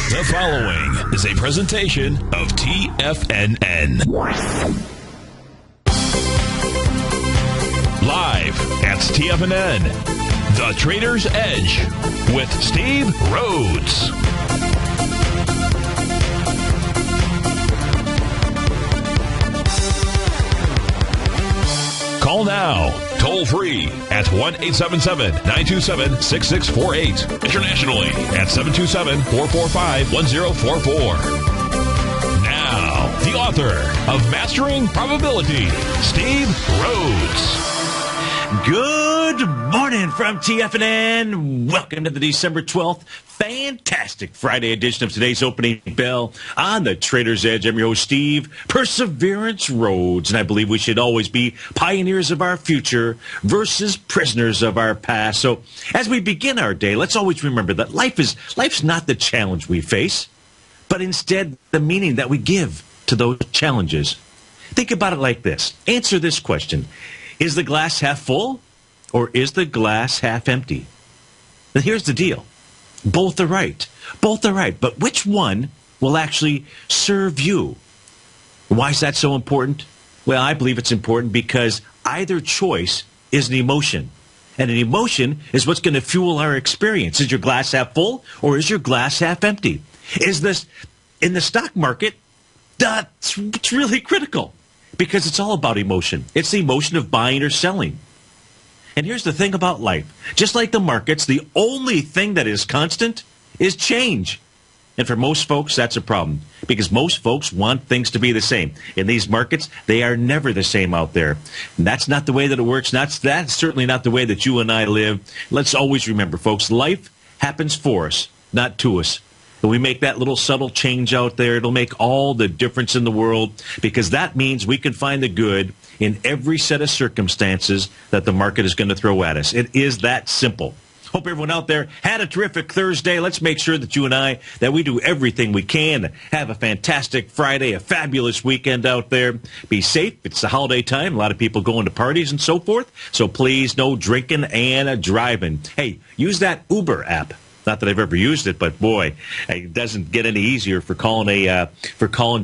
The following is a presentation of TFNN. Live at TFNN, The Trader's Edge with Steve Rhodes. Call now, toll free at 1-877-927-6648. Internationally at 727-445-1044. Now, the author of Mastering Probability, Steve Rhodes. Good morning from TFNN. Welcome to the December 12th fantastic Friday edition of today's Opening Bell on the Trader's Edge. I'm your host, Steve Perseverance Rhodes, and I believe we should always be pioneers of our future versus prisoners of our past. So as we begin our day, let's always remember that life's not the challenge we face, but instead the meaning that we give to those challenges. Think about it like this. Answer this question. Is the glass half full or is the glass half empty? And here's the deal. Both are right. Both are right. But which one will actually serve you? Why is that so important? Well, I believe it's important because either choice is an emotion. And an emotion is what's going to fuel our experience. Is your glass half full or is your glass half empty? Is this in the stock market? It's really critical because it's all about emotion. It's the emotion of buying or selling. And here's the thing about life. Just like the markets, the only thing that is constant is change. And for most folks, that's a problem because most folks want things to be the same. In these markets, they are never the same out there. And that's not the way that it works. That's certainly not the way that you and I live. Let's always remember, folks, life happens for us, not to us. And we make that little subtle change out there. It'll make all the difference in the world because that means we can find the good in every set of circumstances that the market is going to throw at us. It is that simple. Hope everyone out there had a terrific Thursday. Let's make sure that you and I, that we do everything we can to have a fantastic Friday, a fabulous weekend out there. Be safe. It's the holiday time. A lot of people going to parties and so forth. So please, no drinking and driving. Hey, use that Uber app. Not that I've ever used it, but boy, it doesn't get any easier for calling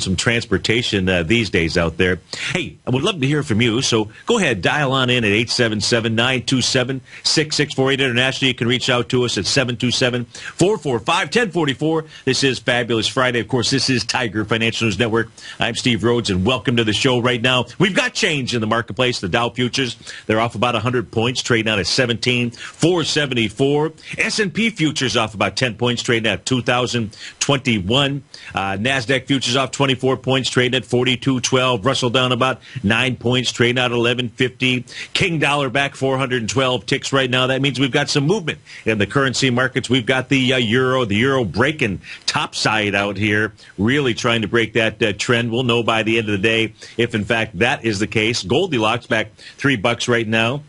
some transportation these days out there. Hey, I would love to hear from you, so go ahead, dial on in at 877-927-6648. Internationally, you can reach out to us at 727-445-1044. This is Fabulous Friday. Of course, this is Tiger Financial News Network. I'm Steve Rhodes, and welcome to the show right now. We've got change in the marketplace. The Dow futures, they're off about 100 points, trading out at 17,474. S&P futures off about 10 points, trading at 2,021. NASDAQ futures off 24 points, trading at 42.12. Russell down about 9 points, trading at 11.50. King dollar back 412 ticks right now. That means we've got some movement in the currency markets. We've got the euro breaking topside out here, really trying to break that trend. We'll know by the end of the day if, in fact, that is the case. Goldilocks back $3 right now.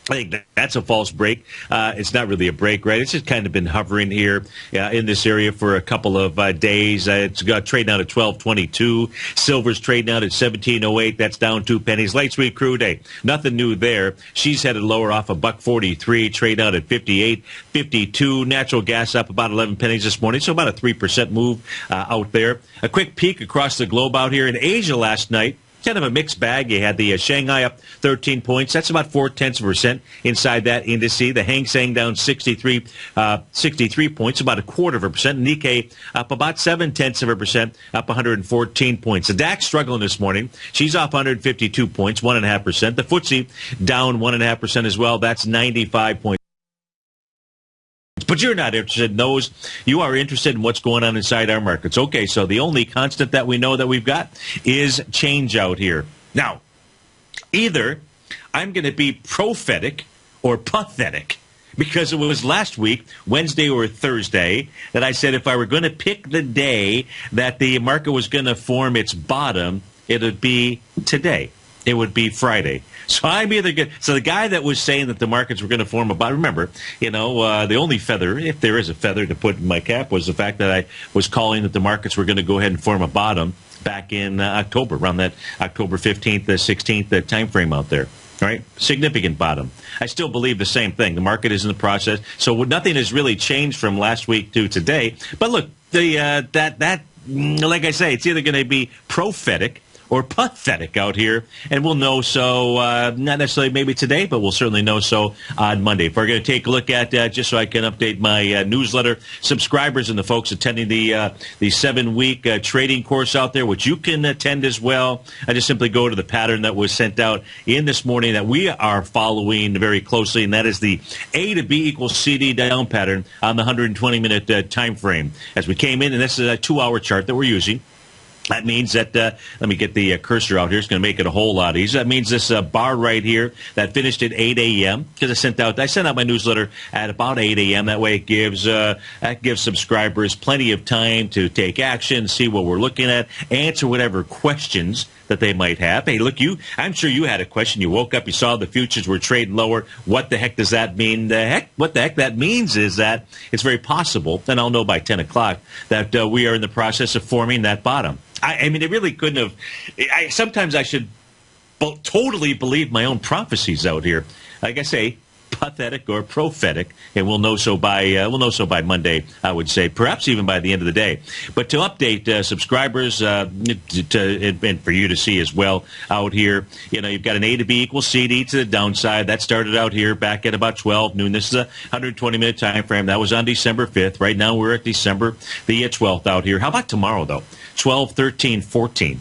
I think that's a false break. It's not really a break, right? It's just kind of been hovering here in this area for a couple of days. It's got trading out at 12.22. Silver's trading out at 17.08. That's down 2 pennies. Light sweet crude, hey, nothing new there. She's headed lower off $1.43. Trade out at 58.52. Natural gas up about 11 pennies this morning, so about a 3% move out there. A quick peek across the globe out here in Asia last night. Kind of a mixed bag. You had the Shanghai up 13 points. That's about 0.4% inside that index. The Hang Seng down 63 points, about 0.25%. Nikkei up about 0.7%, up 114 points. The DAX struggling this morning. She's off 152 points, 1.5%. The FTSE down 1.5% as well. That's 95 points. But you're not interested in those. You are interested in what's going on inside our markets. Okay, so the only constant that we know that we've got is change out here. Now, either I'm going to be prophetic or pathetic, because it was last week, Wednesday or Thursday, that I said if I were going to pick the day that the market was going to form its bottom, it would be today. It would be Friday. So I'm either good. So the guy that was saying that the markets were going to form a bottom, remember, the only feather, if there is a feather to put in my cap, was the fact that I was calling that the markets were going to go ahead and form a bottom back in October, around that October 15th, 16th time frame out there. All right, significant bottom. I still believe the same thing. The market is in the process. So nothing has really changed from last week to today. But look, like I say, it's either going to be prophetic or pathetic out here, and we'll know so not necessarily maybe today, but we'll certainly know so on Monday. If we're going to take a look at, just so I can update my newsletter subscribers and the folks attending the 7-week trading course out there, which you can attend as well, I just simply go to the pattern that was sent out in this morning that we are following very closely, and that is the A to B equals CD down pattern on the 120-minute time frame. As we came in, and this is a 2-hour chart that we're using. That means that, let me get the cursor out here. It's going to make it a whole lot easier. That means this bar right here that finished at 8 a.m. because I sent out my newsletter at about 8 a.m. That way it gives subscribers plenty of time to take action, see what we're looking at, answer whatever questions that they might have. Hey, look, I'm sure you had a question. You woke up, you saw the futures were trading lower. What the heck does that mean? What the heck that means is that it's very possible, and I'll know by 10 o'clock, that we are in the process of forming that bottom. I mean, it really couldn't have. Sometimes I should totally believe my own prophecies out here. Like I say, pathetic or prophetic, and we'll know so by Monday, I would say, perhaps even by the end of the day. But to update subscribers, and for you to see as well out here, you've got an A to B equals CD to the downside. That started out here back at about 12 noon. This is a 120-minute time frame. That was on December 5th. Right now we're at December the 12th out here. How about tomorrow, though? 12, 13, 14.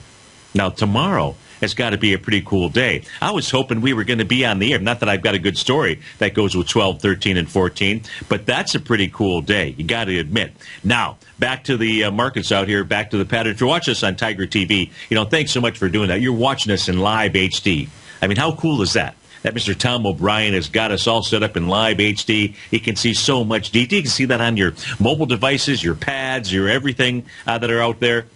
Now, tomorrow has got to be a pretty cool day. I was hoping we were going to be on the air. Not that I've got a good story that goes with 12, 13, and 14, but that's a pretty cool day. You got to admit. Now, back to the markets out here, back to the pattern. If you're watching us on TigerTV, thanks so much for doing that. You're watching us in live HD. I mean, how cool is that? That Mr. Tom O'Brien has got us all set up in live HD. You can see so much detail. You can see that on your mobile devices, your pads, your everything that are out there.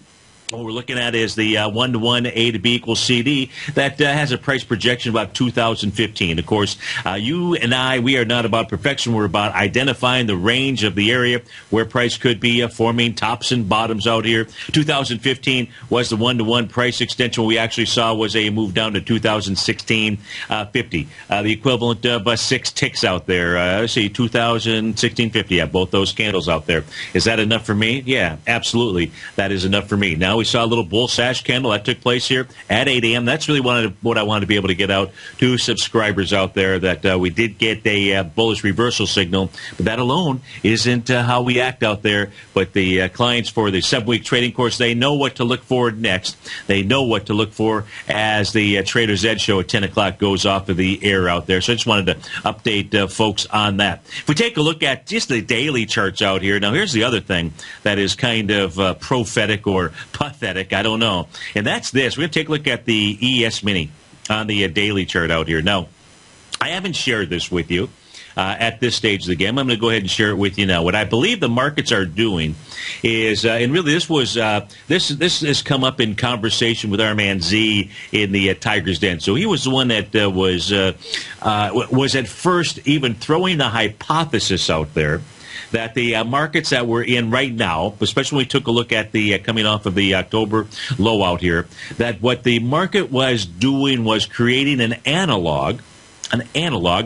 What we're looking at is the 1-to-1 A to B equals CD that has a price projection about 2015. Of course, you and I, we are not about perfection. We're about identifying the range of the area where price could be forming tops and bottoms out here. 2015 was the 1-to-1 price extension. What we actually saw was a move down to 2016 50. The equivalent of 6 ticks out there. Let's see, 2016 50. Yeah, both those candles out there. Is that enough for me? Yeah, absolutely. That is enough for me. Now, we saw a little bull sash candle that took place here at 8 a.m. That's really what I wanted to be able to get out to subscribers out there, that we did get a bullish reversal signal, but that alone isn't how we act out there. But the clients for the 7-week trading course, they know what to look for next. They know what to look for as the Trader's Edge show at 10 o'clock goes off of the air out there. So I just wanted to update folks on that. If we take a look at just the daily charts out here, now here's the other thing that is kind of prophetic or pathetic, I don't know. And that's this. We're going to take a look at the ES Mini on the daily chart out here. Now, I haven't shared this with you at this stage of the game. I'm going to go ahead and share it with you now. What I believe the markets are doing is, and really this was this has come up in conversation with our man Z in the Tiger's Den. So he was the one that was at first even throwing the hypothesis out there that the markets that we're in right now, especially when we took a look at the coming off of the October low out here, that what the market was doing was creating an analog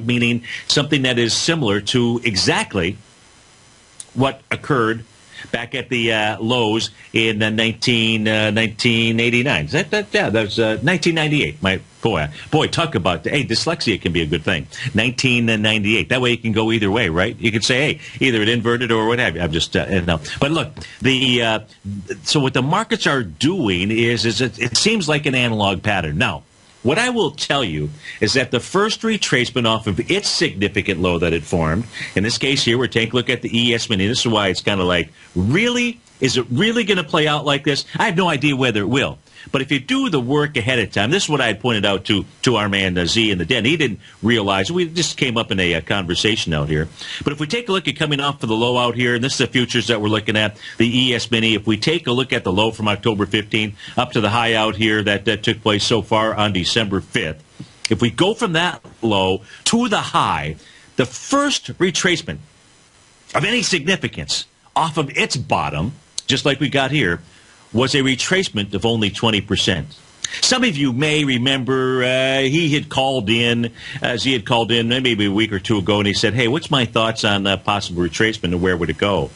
meaning something that is similar to exactly what occurred back at the lows in 1989. That was 1998. Boy, talk about, hey, dyslexia can be a good thing. 1998. That way you can go either way, right? You could say, hey, either it inverted or what have you. I'm just, no. But look, so what the markets are doing is it seems like an analog pattern. Now, what I will tell you is that the first retracement off of its significant low that it formed, in this case here, we're taking a look at the ES Mini. This is why it's kind of like, really? Is it really going to play out like this? I have no idea whether it will. But if you do the work ahead of time, this is what I had pointed out to our man Z in the den. He didn't realize. We just came up in a conversation out here. But if we take a look at coming off of the low out here, and this is the futures that we're looking at, the ES Mini, if we take a look at the low from October 15 up to the high out here that took place so far on December 5th, if we go from that low to the high, the first retracement of any significance off of its bottom, just like we got here, was a retracement of only 20%. Some of you may remember he had called in, maybe a week or two ago, and he said, hey, what's my thoughts on possible retracement and where would it go?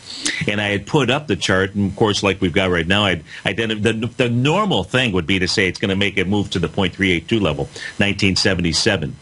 And I had put up the chart, and of course, like we've got right now, the normal thing would be to say it's going to make it move to the 0.382 level, 1977.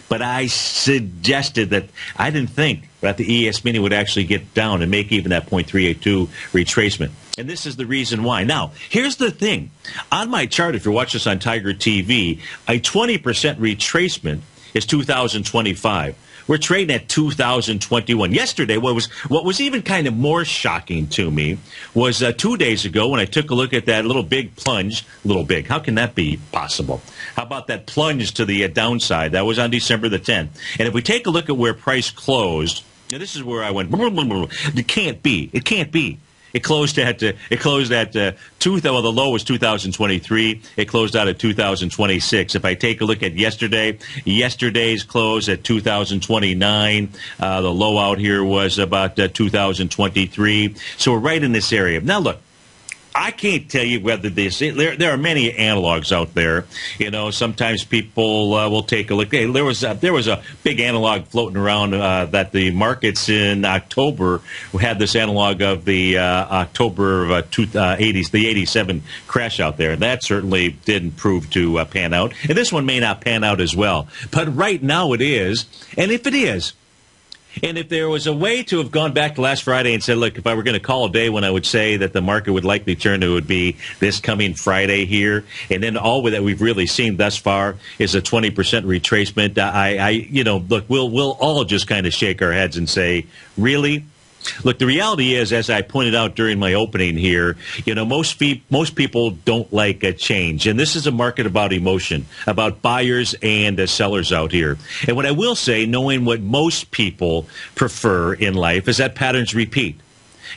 But I suggested that I didn't think that the ES Mini would actually get down and make even that 0.382 retracement. And this is the reason why. Now, here's the thing. On my chart, if you're watching this on Tiger TV, a 20% retracement is 2025. We're trading at 2021. Yesterday, what was even kind of more shocking to me was 2 days ago when I took a look at that little big plunge. Little big. How can that be possible? How about that plunge to the downside? That was on December the 10th. And if we take a look at where price closed, now this is where I went, it can't be. It can't be. It closed at the low was 2023. It closed out at 2026. If I take a look at yesterday's close at 2029. The low out here was about 2023. So we're right in this area. Now look, I can't tell you whether there are many analogs out there. You know, sometimes people will take a look. Hey, there was a big analog floating around that the markets in October had this analog of the October of the 87 crash out there. That certainly didn't prove to pan out. And this one may not pan out as well. But right now it is. And if it is, and if there was a way to have gone back to last Friday and said, look, if I were going to call a day when I would say that the market would likely turn, it would be this coming Friday here. And then all that we've really seen thus far is a 20% retracement. Look, we'll all just kind of shake our heads and say, really? Look, the reality is, as I pointed out during my opening here, most people don't like a change. And this is a market about emotion, about buyers and sellers out here. And what I will say, knowing what most people prefer in life, is that patterns repeat.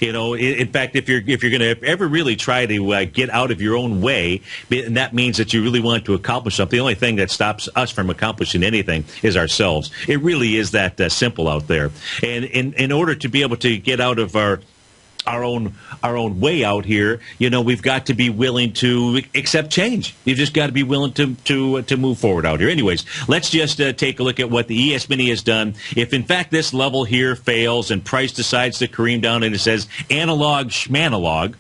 In fact, if you're going to ever really try to get out of your own way, and that means that you really want to accomplish something, the only thing that stops us from accomplishing anything is ourselves. It really is that simple out there. And in order to be able to get out of our own way out here, we've got to be willing to accept change. You've just got to be willing to move forward out here. Anyways, let's just take a look at what the ES Mini has done. If in fact this level here fails and price decides to careen down and it says analog schmanalog,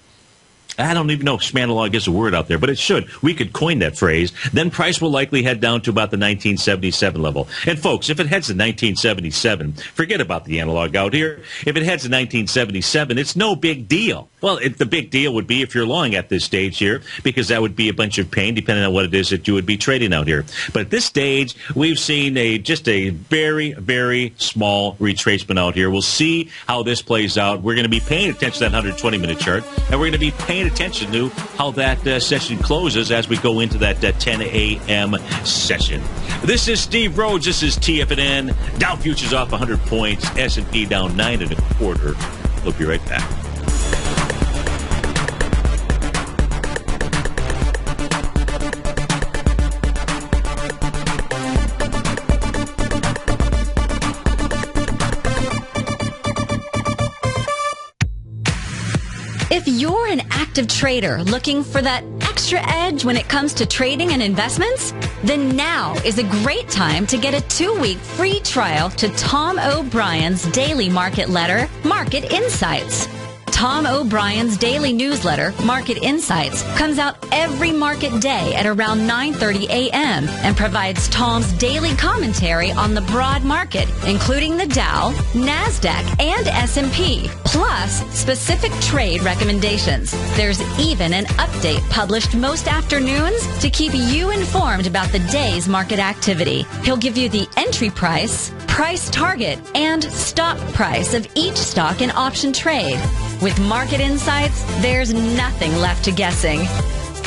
I don't even know if schmanalog is a word out there, but it should. We could coin that phrase. Then price will likely head down to about the 1977 level. And folks, if it heads to 1977, forget about the analog out here. If it heads to 1977, it's no big deal. Well, the big deal would be if you're long at this stage here, because that would be a bunch of pain depending on what it is that you would be trading out here. But at this stage, we've seen just a very, very small retracement out here. We'll see how this plays out. We're going to be paying attention to that 120-minute chart, and we're going to be paying attention to how that session closes as we go into that 10 a.m. session. This is Steve Rhodes. This is TFNN. Dow futures off 100 points. S&P down 9 1/4. We'll be right back. If you're an active trader looking for that extra edge when it comes to trading and investments, then now is a great time to get a 2-week free trial to Tom O'Brien's daily market letter, Market Insights. Tom O'Brien's daily newsletter, Market Insights, comes out every market day at around 9:30 a.m. and provides Tom's daily commentary on the broad market, including the Dow, NASDAQ, and S&P, plus specific trade recommendations. There's even an update published most afternoons to keep you informed about the day's market activity. He'll give you the entry price, price target, and stop price of each stock and option trade. With Market Insights, there's nothing left to guessing.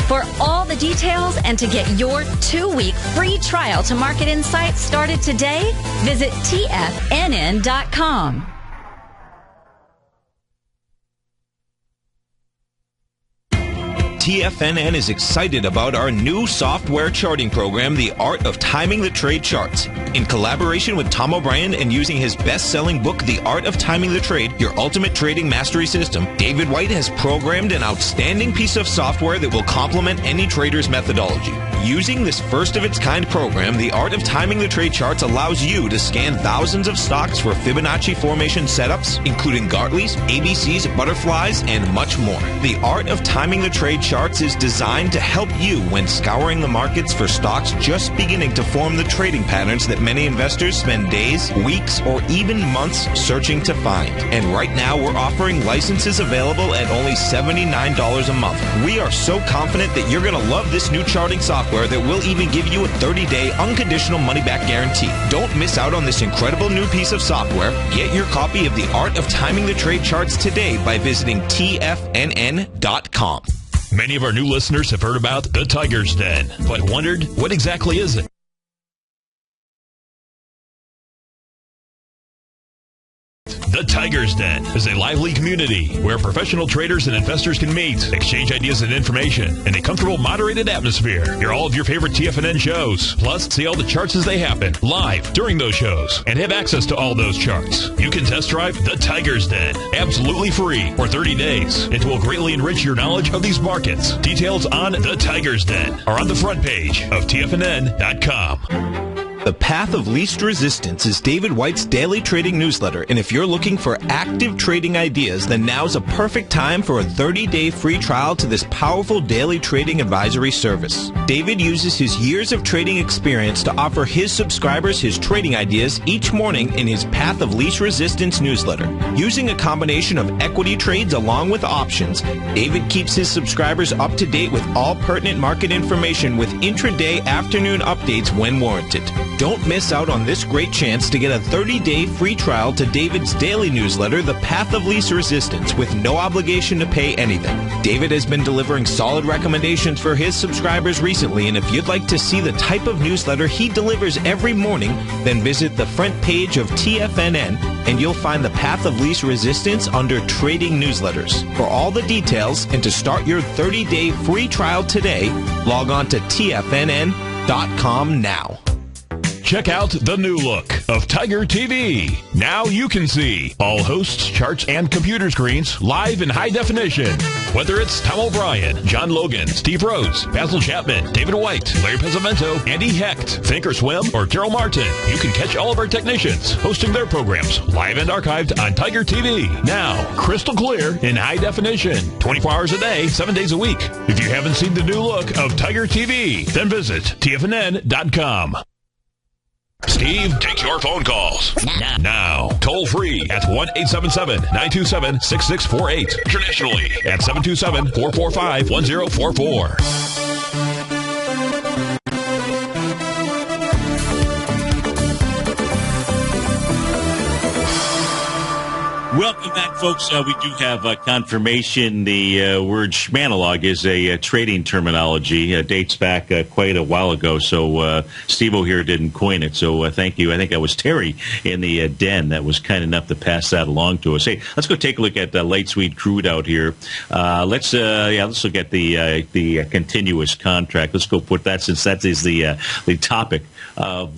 For all the details and to get your 2-week free trial to Market Insights started today, visit TFNN.com. TFNN is excited about our new software charting program, The Art of Timing the Trade Charts. In collaboration with Tom O'Brien and using his best-selling book, The Art of Timing the Trade, Your Ultimate Trading Mastery System, David White has programmed an outstanding piece of software that will complement any trader's methodology. Using this first-of-its-kind program, The Art of Timing the Trade Charts allows you to scan thousands of stocks for Fibonacci formation setups, including Gartley's, ABC's, butterflies, and much more. The Art of Timing the Trade Charts is designed to help you when scouring the markets for stocks just beginning to form the trading patterns that many investors spend days, weeks, or even months searching to find. And right now, we're offering licenses available at only $79 a month. We are so confident that you're going to love this new charting software that will even give you a 30-day unconditional money-back guarantee. Don't miss out on this incredible new piece of software. Get your copy of The Art of Timing the Trade Charts today by visiting TFNN.com. Many of our new listeners have heard about the Tiger's Den, but wondered, what exactly is it? The Tiger's Den is a lively community where professional traders and investors can meet, exchange ideas and information in a comfortable, moderated atmosphere. Hear all of your favorite TFNN shows, plus see all the charts as they happen live during those shows and have access to all those charts. You can test drive The Tiger's Den absolutely free for 30 days. It will greatly enrich your knowledge of these markets. Details on The Tiger's Den are on the front page of TFNN.com. The Path of Least Resistance is David White's daily trading newsletter, and if you're looking for active trading ideas, then now's a perfect time for a 30-day free trial to this powerful daily trading advisory service. David uses his years of trading experience to offer his subscribers his trading ideas each morning in his Path of Least Resistance newsletter. Using a combination of equity trades along with options, David keeps his subscribers up to date with all pertinent market information with intraday afternoon updates when warranted. Don't miss out on this great chance to get a 30-day free trial to David's daily newsletter, The Path of Least Resistance, with no obligation to pay anything. David has been delivering solid recommendations for his subscribers recently, and if you'd like to see the type of newsletter he delivers every morning, then visit the front page of TFNN, and you'll find The Path of Least Resistance under Trading Newsletters. For all the details and to start your 30-day free trial today, log on to TFNN.com now. Check out the new look of TigerTV. Now you can see all hosts, charts, and computer screens live in high definition. Whether it's Tom O'Brien, John Logan, Steve Rhodes, Basil Chapman, David White, Larry Pezzamento, Andy Hecht, Thinkorswim, or Carol Martin, you can catch all of our technicians hosting their programs live and archived on TigerTV. Now, crystal clear in high definition, 24 hours a day, 7 days a week. If you haven't seen the new look of TigerTV, then visit TFNN.com. Steve takes your phone calls now. Toll free at 1-877-927-6648. Internationally at 727-445-1044. Welcome back, folks. We do have confirmation. The word schmanolog is a trading terminology. Dates back quite a while ago, so Steve-O here didn't coin it, so thank you. I think that was Terry in the den that was kind enough to pass that along to us. Hey, let's go take a look at light sweet crude out here. Let's look at the continuous contract. Let's go put that, since that is the topic of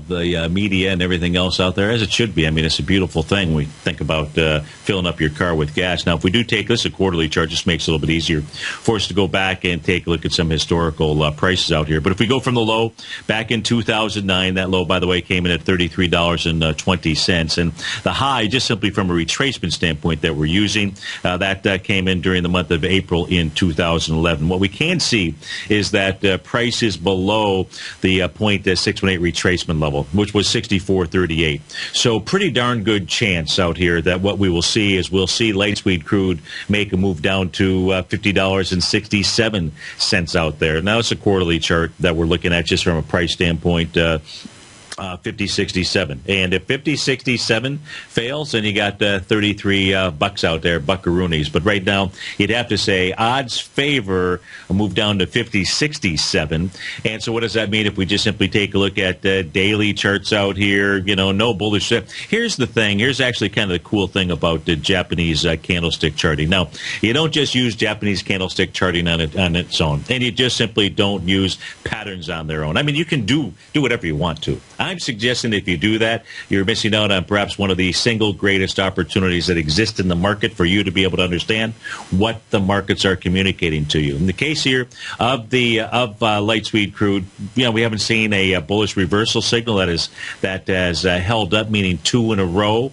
the media and everything else out there, as it should be. I mean, it's a beautiful thing. We think about filling up your car with gas. Now, if we do take this a quarterly chart, just makes it a little bit easier for us to go back and take a look at some historical prices out here. But if we go from the low back in 2009, that low, by the way, came in at $33.20. And the high, just simply from a retracement standpoint that we're using, that came in during the month of April in 2011. What we can see is that price is below the 0.618 retracement level, which was 64.38. So pretty darn good chance out here that what we will see is we'll see light sweet crude make a move down to $50.67 out there. Now it's a quarterly chart that we're looking at just from a price standpoint. 50.67. And if 50.67 fails, then you got 33 bucks out there, buckaroonies. But right now, you'd have to say odds favor a move down to 50.67. And so what does that mean if we just simply take a look at daily charts out here? No bullish. Here's the thing. Here's actually kind of the cool thing about the Japanese candlestick charting. Now, you don't just use Japanese candlestick charting on its own. And you just simply don't use patterns on their own. I mean, you can do whatever you want to. I'm suggesting if you do that, you're missing out on perhaps one of the single greatest opportunities that exist in the market for you to be able to understand what the markets are communicating to you. In the case here of light sweet crude, we haven't seen a bullish reversal signal that has held up, meaning two in a row.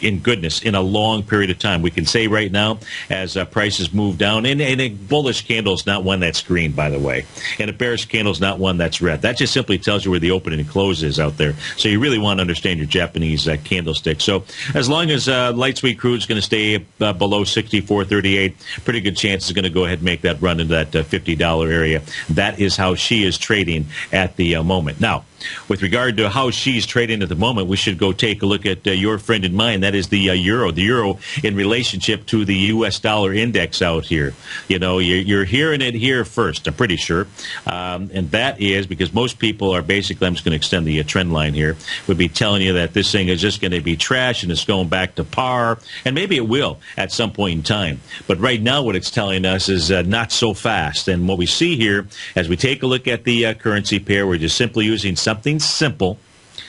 In a long period of time. We can say right now, as prices move down, and a bullish candle is not one that's green, by the way, and a bearish candle is not one that's red. That just simply tells you where the open and close is out there. So you really want to understand your Japanese candlestick. So as long as light sweet crude is going to stay below 64.38, pretty good chance it's going to go ahead and make that run into that $50 area. That is how she is trading at the moment. Now, with regard to how she's trading at the moment, we should go take a look at your friend and mine. That is the euro. The euro in relationship to the U.S. dollar index out here. You're hearing it here first, I'm pretty sure. And that is because most people are basically, I'm just going to extend the trend line here, would be telling you that this thing is just going to be trash and it's going back to par. And maybe it will at some point in time. But right now what it's telling us is not so fast. And what we see here, as we take a look at the currency pair, we're just simply using something simple,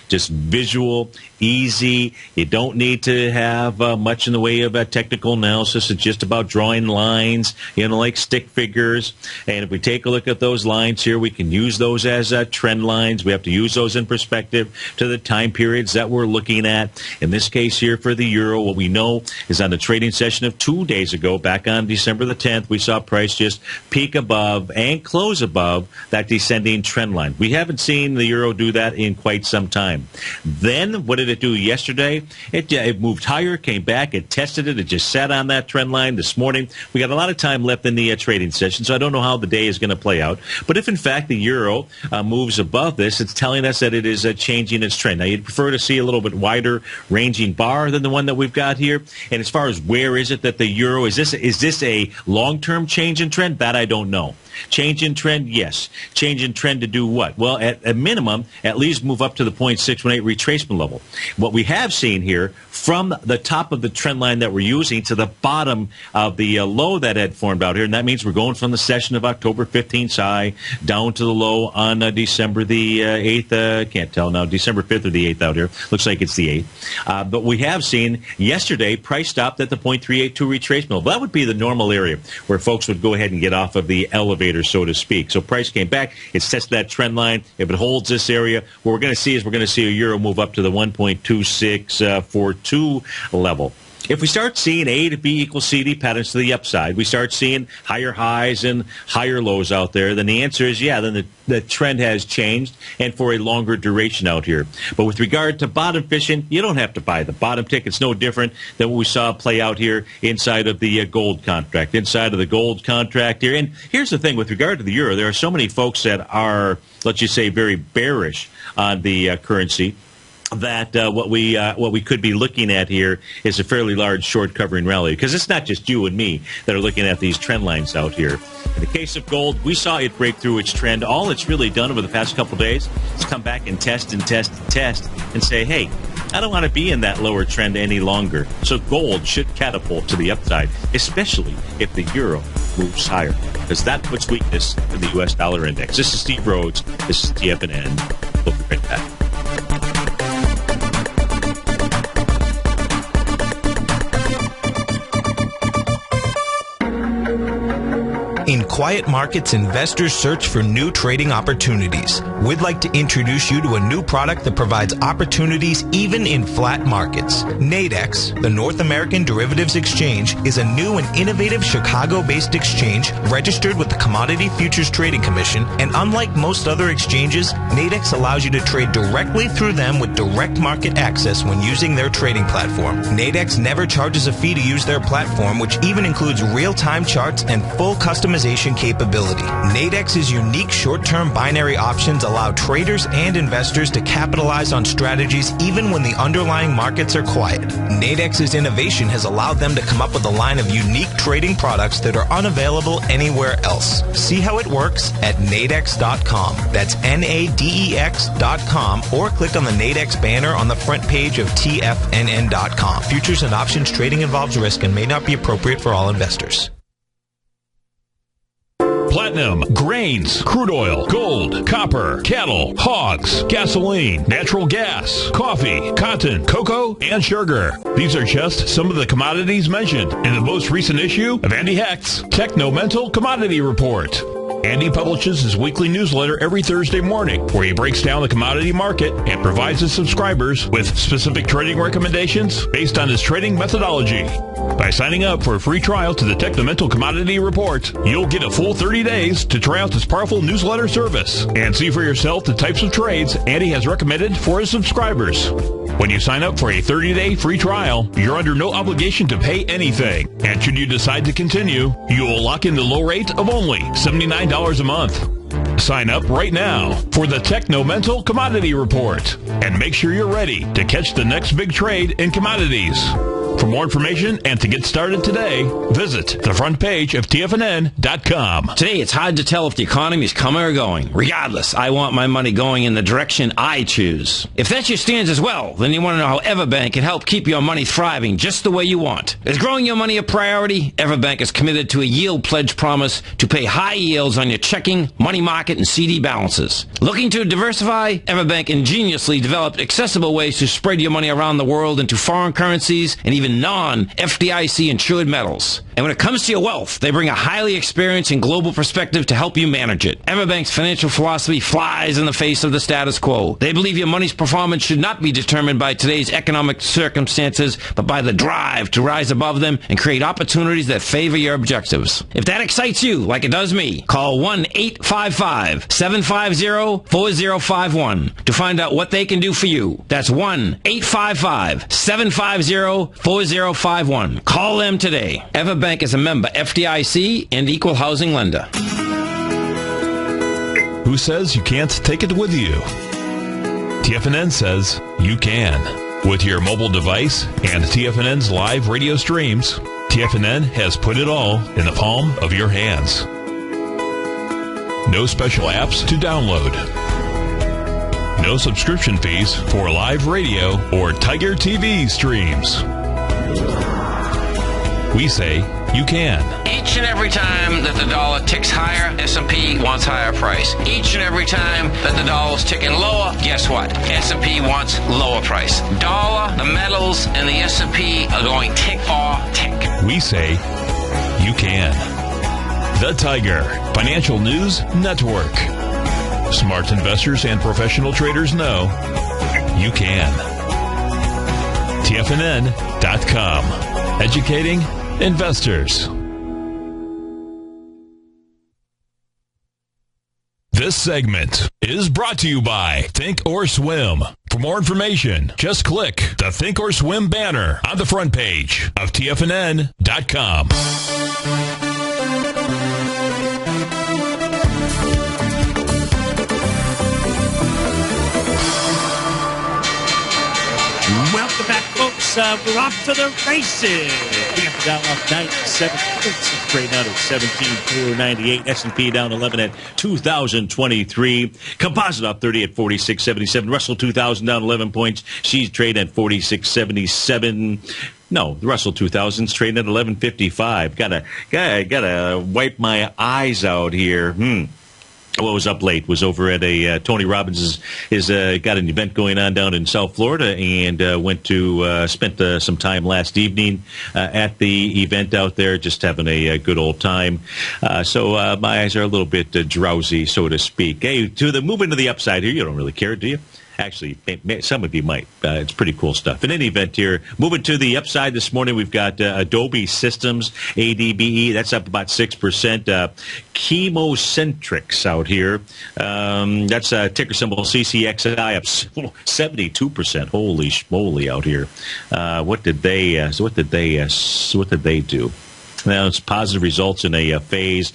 just visual, easy. You don't need to have much in the way of technical analysis. It's just about drawing lines, like stick figures. And if we take a look at those lines here, we can use those as trend lines. We have to use those in perspective to the time periods that we're looking at. In this case here for the euro, what we know is on the trading session of 2 days ago, back on December the 10th, we saw price just peak above and close above that descending trend line. We haven't seen the euro do that in quite some time. Then, what did it do yesterday? It moved higher, came back, it tested it, it just sat on that trend line this morning. We got a lot of time left in the trading session, so I don't know how the day is going to play out. But if, in fact, the euro moves above this, it's telling us that it is changing its trend. Now, you'd prefer to see a little bit wider ranging bar than the one that we've got here. And as far as where is it that the euro, is this a long-term change in trend? That I don't know. Change in trend, yes. Change in trend to do what? Well, at a minimum, at least move up to the 0.618 retracement level. What we have seen here, from the top of the trend line that we're using to the bottom of the low that had formed out here, and that means we're going from the session of October 15th high down to the low on December the 8th. Can't tell now, December 5th or the 8th out here. Looks like it's the 8th. But we have seen yesterday price stopped at the 0.382 retracement level. That would be the normal area where folks would go ahead and get off of the elevator, so to speak. So price came back. It's tested that trend line. If it holds this area, what we're going to see is we're going to see a euro move up to the 1.2642 level. If we start seeing A to B equals CD patterns to the upside, we start seeing higher highs and higher lows out there, then the answer is, yeah, then the trend has changed and for a longer duration out here. But with regard to bottom fishing, you don't have to buy the bottom tick. It's no different than what we saw play out here inside of the gold contract. Inside of the gold contract here. And here's the thing, with regard to the euro, there are so many folks that are, let's just say, very bearish on the currency, that what we could be looking at here is a fairly large short covering rally, because it's not just you and me that are looking at these trend lines out here. In the case of gold, we saw it break through its trend. All it's really done over the past couple days is come back and test and test and test and say, hey, I don't want to be in that lower trend any longer. So gold should catapult to the upside, especially if the euro moves higher, because that puts weakness in the U.S. dollar index. This is Steve Rhodes. This is TFNN. We'll be right back. In quiet markets, investors search for new trading opportunities. We'd like to introduce you to a new product that provides opportunities even in flat markets. Nadex, the North American Derivatives Exchange, is a new and innovative Chicago-based exchange registered with the Commodity Futures Trading Commission, and unlike most other exchanges, Nadex allows you to trade directly through them with direct market access when using their trading platform. Nadex never charges a fee to use their platform, which even includes real-time charts and full customization execution capability. Nadex's unique short-term binary options allow traders and investors to capitalize on strategies even when the underlying markets are quiet. Nadex's innovation has allowed them to come up with a line of unique trading products that are unavailable anywhere else. See how it works at nadex.com. That's NADEX.com, or click on the Nadex banner on the front page of TFNN.com. Futures and options trading involves risk and may not be appropriate for all investors. Platinum, grains, crude oil, gold, copper, cattle, hogs, gasoline, natural gas, coffee, cotton, cocoa, and sugar. These are just some of the commodities mentioned in the most recent issue of Andy Hecht's Technomental Commodity Report. Andy publishes his weekly newsletter every Thursday morning, where he breaks down the commodity market and provides his subscribers with specific trading recommendations based on his trading methodology. By signing up for a free trial to the Technomental Commodity Report, you'll get a full 30 days to try out this powerful newsletter service and see for yourself the types of trades Andy has recommended for his subscribers. When you sign up for a 30-day free trial, you're under no obligation to pay anything. And should you decide to continue, you will lock in the low rate of only $79 a month. Sign up right now for the Technomental Commodity Report and make sure you're ready to catch the next big trade in commodities. For more information and to get started today, visit the front page of TFNN.com. Today, it's hard to tell if the economy is coming or going. Regardless, I want my money going in the direction I choose. If that's your stance as well, then you want to know how Everbank can help keep your money thriving just the way you want. Is growing your money a priority? Everbank is committed to a yield pledge promise to pay high yields on your checking, money market, and CD balances. Looking to diversify? Everbank ingeniously developed accessible ways to spread your money around the world into foreign currencies and even non-FDIC insured metals. And when it comes to your wealth, they bring a highly experienced and global perspective to help you manage it. Everbank's financial philosophy flies in the face of the status quo. They believe your money's performance should not be determined by today's economic circumstances, but by the drive to rise above them and create opportunities that favor your objectives. If that excites you, like it does me, call 1-855-750-4051 to find out what they can do for you. That's 1-855-750-4051. Call them today. Everbank is a member FDIC and equal housing lender. Who says you can't take it with you? TFNN says you can. With your mobile device and TFNN's live radio streams, TFNN has put it all in the palm of your hands. No special apps to download. No subscription fees for live radio or TigerTV streams. We say you can. Each and every time that the dollar ticks higher, S&P wants higher price. Each and every time that the dollar's ticking lower, guess what? S&P wants lower price. Dollar, the metals, and the S&P are going tick or tick. We say you can. The Tiger Financial News Network. Smart investors and professional traders know you can. TFNN.com. Educating investors. This segment is brought to you by Think or Swim. For more information, just click the Think or Swim banner on the front page of TFNN.com. Welcome back, folks. We're off to the races. We have down off 97 points. Trade out at 17,498. S&P down 11 at 2,023. Composite up 30 at 46.77. Russell 2,000 down 11 points. She's trading at 46.77. No, the Russell 2000's trading at 11.55. Gotta wipe my eyes out here. What was up late was over at a Tony Robbins' got an event going on down in South Florida, and went to spent some time last evening at the event out there, just having a good old time. So my eyes are a little bit drowsy, so to speak. Hey, to the moving to the upside here, you don't really care, do you? Actually, some of you might. It's pretty cool stuff. In any event here, moving to the upside this morning, we've got Adobe Systems, ADBE. That's up about 6%. Chemocentrics out here. That's ticker symbol CCXI up 72%. Holy schmoly out here. What did they do? Now, it's positive results in a phase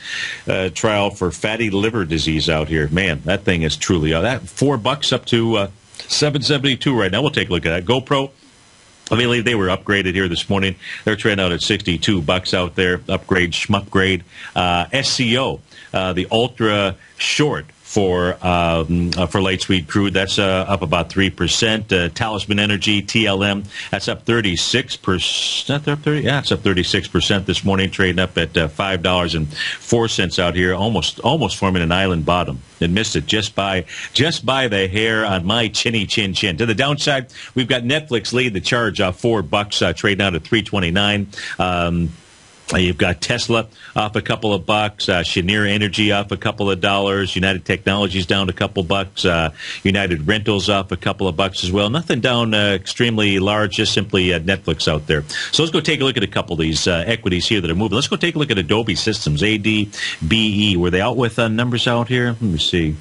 trial for fatty liver disease out here. Man, that thing is truly that $4 up to $7.72 right now. We'll take a look at that. GoPro, I believe they were upgraded here this morning. They're trading out at $62 out there. Upgrade, schmupgrade. SCO, the ultra short for light sweet crude, that's up about 3%. Talisman Energy, TLM, that's up 36%. Up 30? Yeah, it's up 36% this morning, trading up at $5.04 out here, almost forming an island bottom. It missed it just by the hair on my chinny chin chin. To the downside, we've got Netflix lead the charge off $4, trading out at $3.29. You've got Tesla off a couple of bucks, Cheniere Energy off a couple of dollars, United Technologies down a couple bucks, United Rentals off a couple of bucks as well. Nothing down extremely large, just simply Netflix out there. So let's go take a look at a couple of these equities here that are moving. Let's go take a look at Adobe Systems, ADBE. Were they out with numbers out here? Let me see.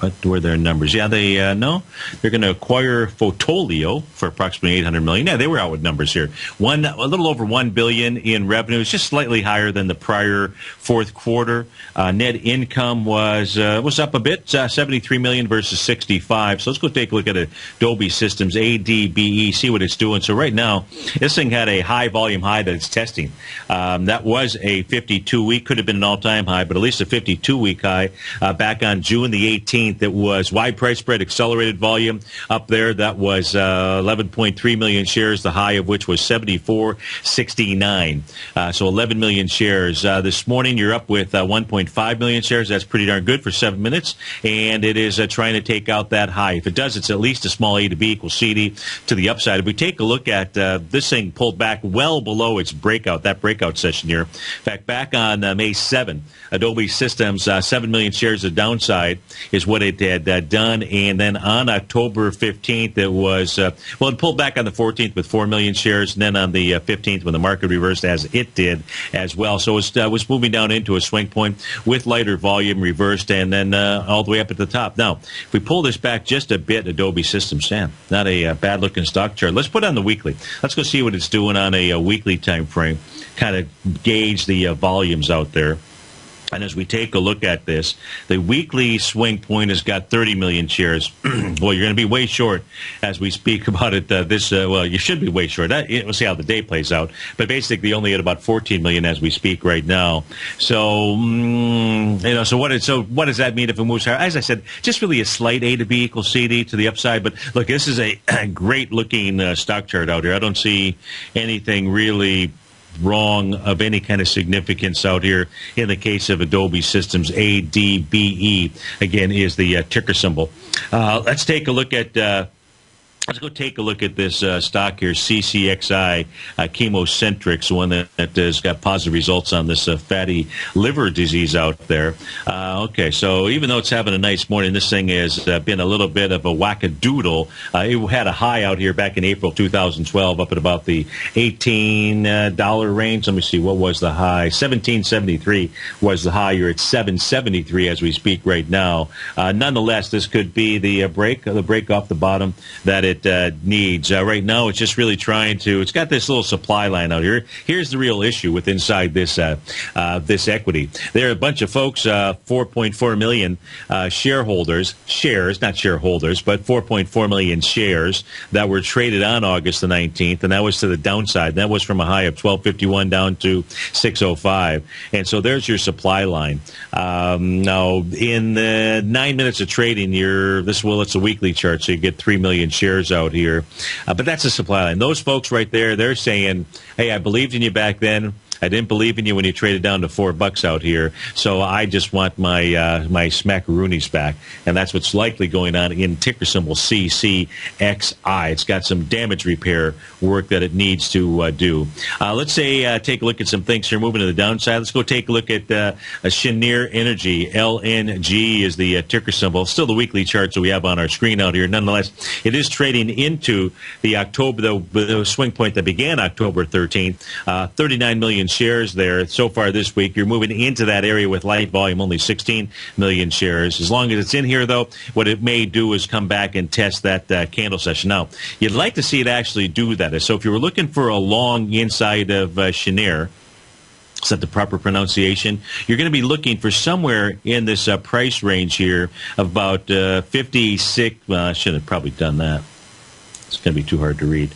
What were their numbers? Yeah, they're going to acquire Fotolio for approximately $800 million. Yeah, they were out with numbers here. A little over $1 billion in revenue. It's just slightly higher than the prior fourth quarter. Net income was up a bit, $73 million versus $65. So let's go take a look at Adobe Systems, ADBE, see what it's doing. So right now, this thing had a high volume high that it's testing. That was a 52-week, could have been an all-time high, but at least a 52-week high back on June the 18th. It was wide price spread, accelerated volume up there. That was 11.3 million shares, the high of which was 74.69. So 11 million shares. This morning, you're up with 1.5 million shares. That's pretty darn good for 7 minutes, and it is trying to take out that high. If it does, it's at least a small A to B equals CD to the upside. If we take a look at this thing pulled back well below its breakout session here. In fact, back on May 7, Adobe Systems, 7 million shares of downside is what it had done, and then on October 15th, it was, it pulled back on the 14th with 4 million shares, and then on the 15th when the market reversed, as it did as well. So it was moving down into a swing point with lighter volume, reversed, and then all the way up at the top. Now, if we pull this back just a bit, Adobe Systems, Sam, not a bad-looking stock chart. Let's put on the weekly. Let's go see what it's doing on a weekly time frame, kind of gauge the volumes out there. And as we take a look at this, the weekly swing point has got 30 million shares. Boy, you're going to be way short as we speak about it. You should be way short. We'll see how the day plays out. But basically, only at about 14 million as we speak right now. So, so what does that mean if it moves higher? As I said, just really a slight A to B equals CD to the upside. But look, this is a great looking stock chart out here. I don't see anything really wrong of any kind of significance out here in the case of Adobe Systems. ADBE, again, is the ticker symbol. Let's take a look at let's go take a look at this stock here, CCXI, Chemocentrics, one that has got positive results on this fatty liver disease out there. Okay, so even though it's having a nice morning, this thing has been a little bit of a wackadoodle. It had a high out here back in April 2012 up at about the $18 range. Let me see, what was the high? $17.73 was the high. You're at $7.73 as we speak right now. Nonetheless, this could be the break off the bottom that it needs. Right now, it's just really trying to, it's got this little supply line out here. Here's the real issue with inside this this equity. There are a bunch of folks, 4.4 million shares, not shareholders, but 4.4 million shares that were traded on August the 19th, and that was to the downside. That was from a high of 1251 down to 605. And so there's your supply line. Now, in the 9 minutes of trading, it's a weekly chart, so you get 3 million shares out here. But that's a supply line. Those folks right there, they're saying, hey, I believed in you back then. I didn't believe in you when you traded down to $4 out here, so I just want my smackaroonies back, and that's what's likely going on in ticker symbol CCXI. It's got some damage repair work that it needs to do. Let's take a look at some things here. Moving to the downside, let's go take a look at Cheniere Energy. LNG is the ticker symbol. Still the weekly chart that we have on our screen out here. Nonetheless, it is trading into the the swing point that began October 13th. 39 million shares there so far this week. You're moving into that area with light volume, only 16 million shares. As long as it's in here, though, what it may do is come back and test that candle session. Now, you'd like to see it actually do that. So if you were looking for a long inside of Cheniere, Is that the proper pronunciation? You're going to be looking for somewhere in this price range here of about 56. Well, I should have probably done that. It's going to be too hard to read.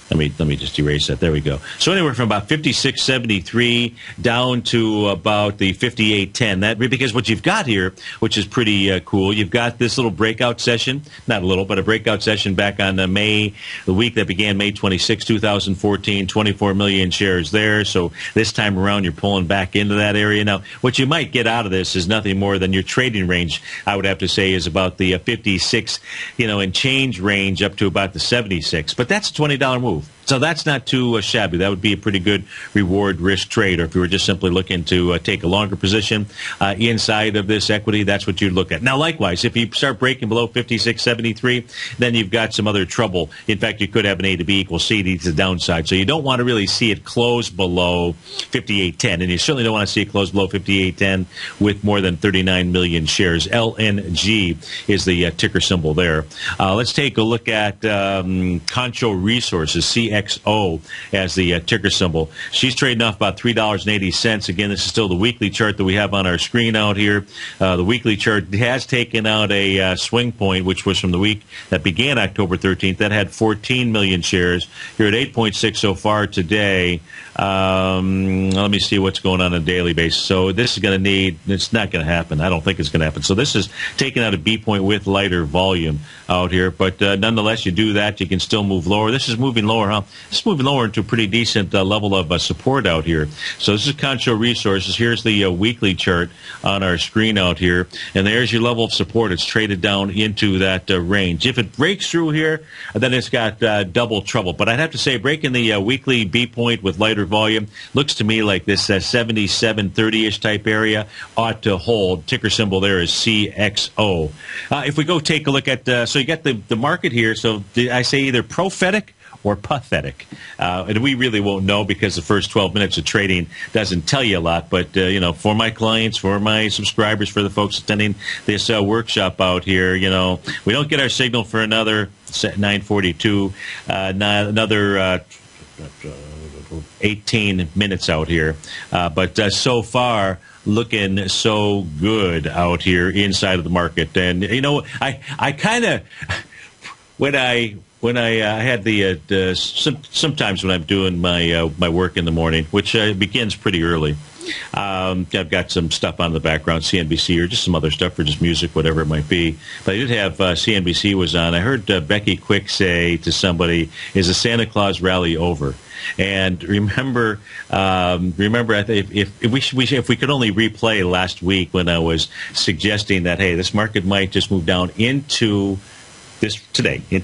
Let me just erase that. There we go. So anywhere from about 56.73 down to about the 58.10. That because what you've got here, which is pretty cool, you've got this little breakout session, not a little, but a breakout session back on the week that began May 26, 2014, 24 million shares there. So this time around, you're pulling back into that area. Now, what you might get out of this is nothing more than your trading range. I would have to say is about the 56, and change range up to about the 76. But that's a $20 move. So that's not too shabby. That would be a pretty good reward risk trade. Or if you were just simply looking to take a longer position inside of this equity, that's what you'd look at. Now, likewise, if you start breaking below 56.73, then you've got some other trouble. In fact, you could have an A to B equals C to the downside. So you don't want to really see it close below 58.10. And you certainly don't want to see it close below 58.10 with more than 39 million shares. LNG is the ticker symbol there. Let's take a look at Concho Resources, CXO as the ticker symbol. She's trading off about $3.80. Again, this is still the weekly chart that we have on our screen out here. The weekly chart has taken out a swing point, which was from the week that began October 13th. That had 14 million shares. You're at 8.6 so far today. Let me see what's going on a daily basis. So this is going to it's not going to happen. I don't think it's going to happen. So this is taking out a B point with lighter volume out here. But nonetheless, you do that, you can still move lower. This is moving lower, huh? This is moving lower into a pretty decent level of support out here. So this is Concho Resources. Here's the weekly chart on our screen out here. And there's your level of support. It's traded down into that range. If it breaks through here, then it's got double trouble. But I'd have to say breaking the weekly B point with lighter volume looks to me like this 77.30-ish type area ought to hold. Ticker symbol there is CXO. If we go take a look at, so you got the market here. So I say either prophetic or pathetic. And we really won't know because the first 12 minutes of trading doesn't tell you a lot. But, for my clients, for my subscribers, for the folks attending this workshop out here, we don't get our signal for another 9:42, another 18 minutes out here. But so far, looking so good out here inside of the market. And, I kind of, when I had the sometimes when I'm doing my work in the morning, which begins pretty early, I've got some stuff on in the background, CNBC or just some other stuff or just music, whatever it might be. But I did have CNBC was on. I heard Becky Quick say to somebody, "Is the Santa Claus rally over?" And remember, if we could only replay last week when I was suggesting that, hey, this market might just move down into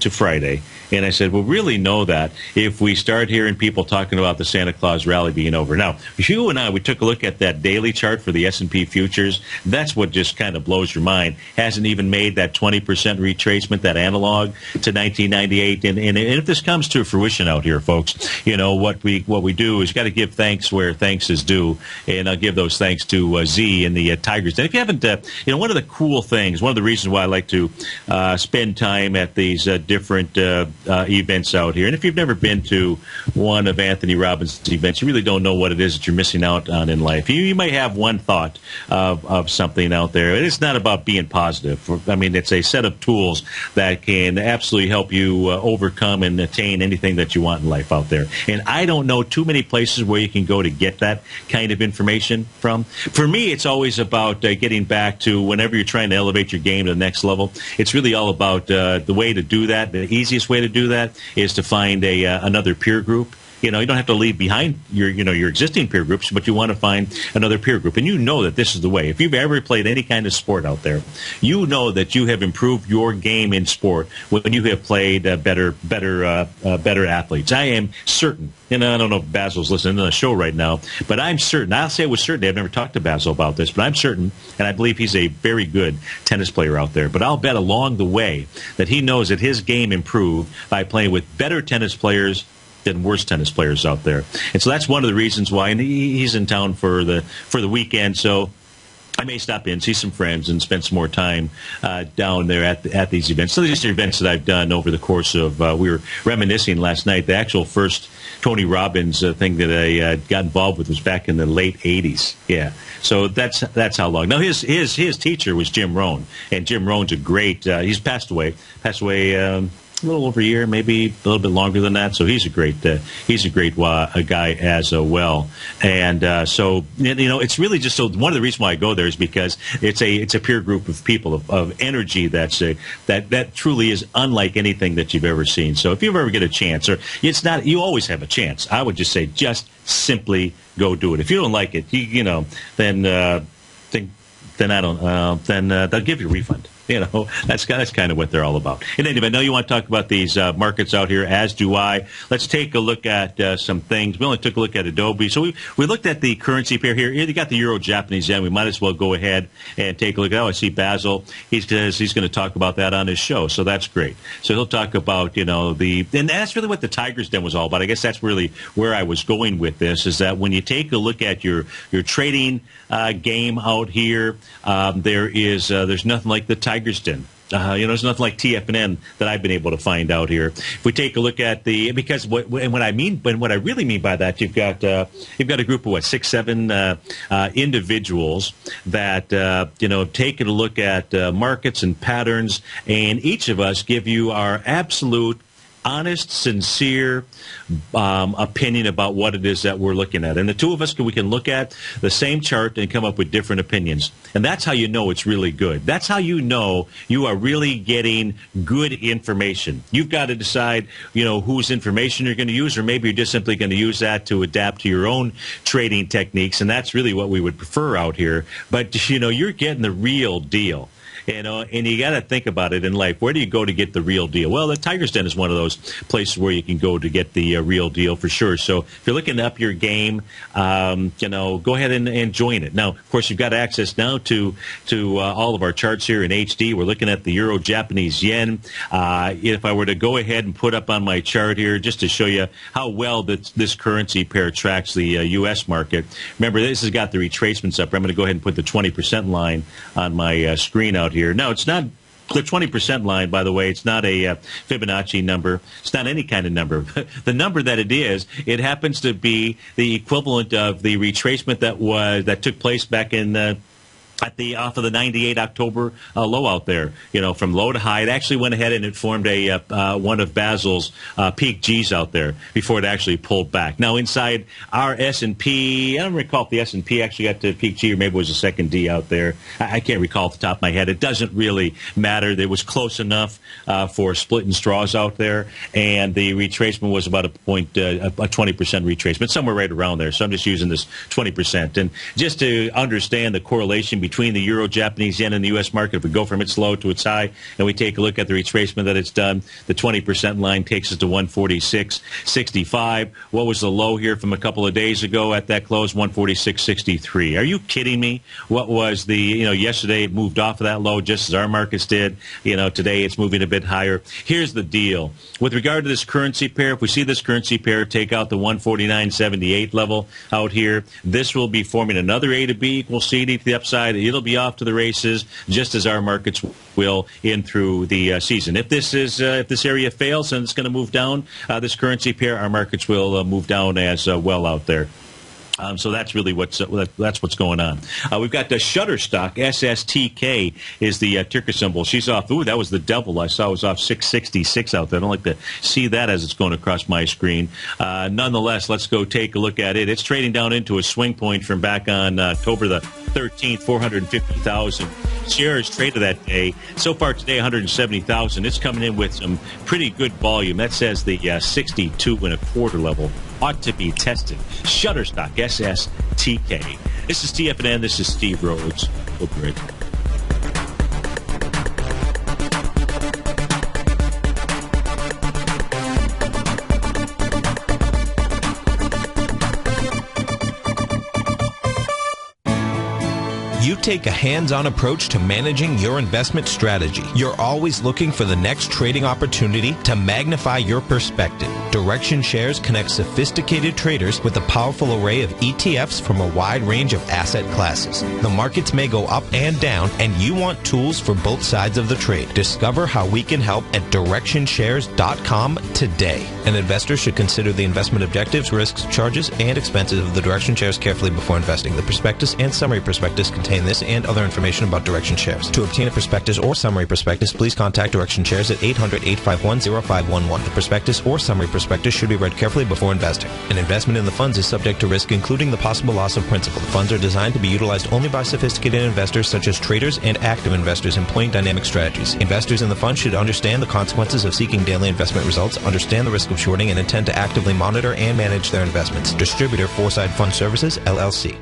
Friday. And I said, we'll really know that if we start hearing people talking about the Santa Claus rally being over. Now, you and I, we took a look at that daily chart for the S&P futures. That's what just kind of blows your mind. Hasn't even made that 20% retracement, that analog to 1998. And if this comes to fruition out here, folks, what we do is got to give thanks where thanks is due. And I'll give those thanks to Z and the Tigers. And if you haven't, one of the cool things, one of the reasons why I like to spend time at these different events out here. And if you've never been to one of Anthony Robbins' events, you really don't know what it is that you're missing out on in life. You might have one thought of something out there. It's not about being positive. I mean, it's a set of tools that can absolutely help you overcome and attain anything that you want in life out there. And I don't know too many places where you can go to get that kind of information from. For me, it's always about getting back to whenever you're trying to elevate your game to the next level. It's really all about the way to do that. The easiest way to do that is to find another peer group. You don't have to leave behind your existing peer groups, but you want to find another peer group. And you know that this is the way. If you've ever played any kind of sport out there, you know that you have improved your game in sport when you have played better athletes. I am certain, and I don't know if Basil's listening to the show right now, but I'm certain, I'll say with certainty, I've never talked to Basil about this, but I'm certain, and I believe he's a very good tennis player out there, but I'll bet along the way that he knows that his game improved by playing with better tennis players than worse tennis players out there. And so that's one of the reasons why, and he's in town for the weekend, so I may stop in, see some friends, and spend some more time down there at these events. So these are events that I've done over the course of, we were reminiscing last night, the actual first Tony Robbins thing that I got involved with was back in the late 80s. Yeah. So that's how long. Now, his teacher was Jim Rohn, and Jim Rohn's a great, he's passed away a little over a year, maybe a little bit longer than that. So he's a great guy as well. And so it's really just so one of the reasons why I go there is because it's a peer group of people of energy that truly is unlike anything that you've ever seen. So if you ever get a chance, or it's not, you always have a chance. I would just say just simply go do it. If you don't like it, then I don't. Then they'll give you a refund. That's kind of what they're all about. And anyway, I know you want to talk about these markets out here, as do I. Let's take a look at some things. We only took a look at Adobe. So we looked at the currency pair here. You got the Euro Japanese yen. We might as well go ahead and take a look at I see Basil. He's going to talk about that on his show. So that's great. So he'll talk about, and that's really what the Tigers Den was all about. I guess that's really where I was going with this, is that when you take a look at your trading game out here, there's nothing like the Tigers Den. There's nothing like TFNN that I've been able to find out here. If we take a look at because what I really mean by that, you've got a group of 6, 7 individuals that taking a look at markets and patterns, and each of us give you our absolute honest, sincere opinion about what it is that we're looking at. And the two of us, we can look at the same chart and come up with different opinions. And that's how you know it's really good. That's how you know you are really getting good information. You've got to decide, whose information you're going to use, or maybe you're just simply going to use that to adapt to your own trading techniques. And that's really what we would prefer out here. But, you're getting the real deal. And you got to think about it in life. Where do you go to get the real deal? Well, the Tigers Den is one of those places where you can go to get the real deal for sure. So if you're looking up your game, go ahead and join it. Now, of course, you've got access now to all of our charts here in HD. We're looking at the Euro Japanese yen. If I were to go ahead and put up on my chart here just to show you how well this currency pair tracks the U.S. market. Remember, this has got the retracements up. I'm going to go ahead and put the 20% line on my screen out here. No, it's not the 20% line, by the way. It's not a Fibonacci number. It's not any kind of number. The number that it is, it happens to be the equivalent of the retracement that took place back in off of the 98 October low out there, from low to high. It actually went ahead and it formed one of Basil's peak G's out there before it actually pulled back. Now, inside our S&P, I don't recall if the S&P actually got to peak G, or maybe it was a second D out there. I can't recall off the top of my head. It doesn't really matter. It was close enough for splitting straws out there, and the retracement was about a 20% retracement, somewhere right around there. So I'm just using this 20%. And just to understand the correlation between the Euro Japanese yen and the U.S. market, if we go from its low to its high and we take a look at the retracement that it's done, the 20% line takes us to 146.65. What was the low here from a couple of days ago at that close? 146.63. Are you kidding me? What was yesterday it moved off of that low just as our markets did. Today it's moving a bit higher. Here's the deal. With regard to this currency pair, if we see this currency pair take out the 149.78 level out here, this will be forming another A to B equals C to the upside. It'll be off to the races, just as our markets will in through the season. If this area fails and it's going to move down, this currency pair, our markets will move down as well out there. So that's really what's going on. We've got the Shutterstock, SSTK is the ticker symbol. She's off. Ooh, that was the devil I saw was off 666 out there. I don't like to see that as it's going across my screen. Nonetheless, let's go take a look at it. It's trading down into a swing point from back on October the 13th, 450,000 shares traded that day. So far today, 170,000. It's coming in with some pretty good volume. That says the 62.25 level ought to be tested. Shutterstock, SSTK. This is TFNN. This is Steve Rhodes. We'll be right back. You take a hands-on approach to managing your investment strategy. You're always looking for the next trading opportunity to magnify your perspective. Direction Shares connects sophisticated traders with a powerful array of ETFs from a wide range of asset classes. The markets may go up and down, and you want tools for both sides of the trade. Discover how we can help at DirectionShares.com today. An investor should consider the investment objectives, risks, charges, and expenses of the Direction Shares carefully before investing. The prospectus and summary prospectus contain this and other information about Direction Shares. To obtain a prospectus or summary prospectus, please contact Direction Shares at 800-851-0511. The prospectus or summary prospectus should be read carefully before investing. An investment in the funds is subject to risk, including the possible loss of principal. The funds are designed to be utilized only by sophisticated investors such as traders and active investors employing dynamic strategies. Investors in the fund should understand the consequences of seeking daily investment results, understand the risk of shorting, and intend to actively monitor and manage their investments. Distributor Foreside Fund Services, LLC.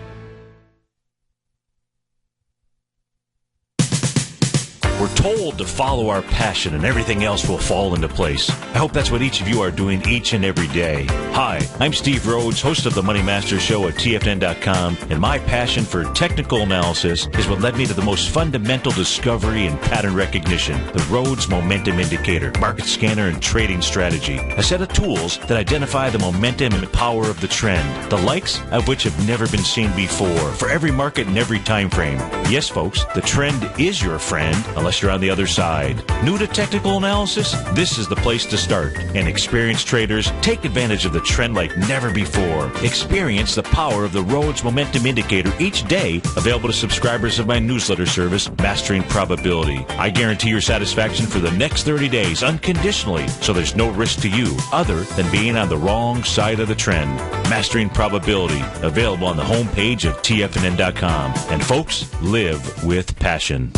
We're told to follow our passion and everything else will fall into place. I hope that's what each of you are doing each and every day. Hi, I'm Steve Rhodes, host of the Money Master Show at TFNN.com, and my passion for technical analysis is what led me to the most fundamental discovery in pattern recognition, the Rhodes Momentum Indicator, market scanner, and trading strategy, a set of tools that identify the momentum and power of the trend, the likes of which have never been seen before, for every market and every time frame. Yes, folks, the trend is your friend, unless you're on the other side. New to technical analysis? This is the place to start. And experienced traders take advantage of the trend like never before. Experience the power of the Rhodes Momentum Indicator each day, available to subscribers of my newsletter service, Mastering Probability. I guarantee your satisfaction for the next 30 days unconditionally, so there's no risk to you other than being on the wrong side of the trend. Mastering Probability, available on the homepage of TFNN.com. And folks, live with passion.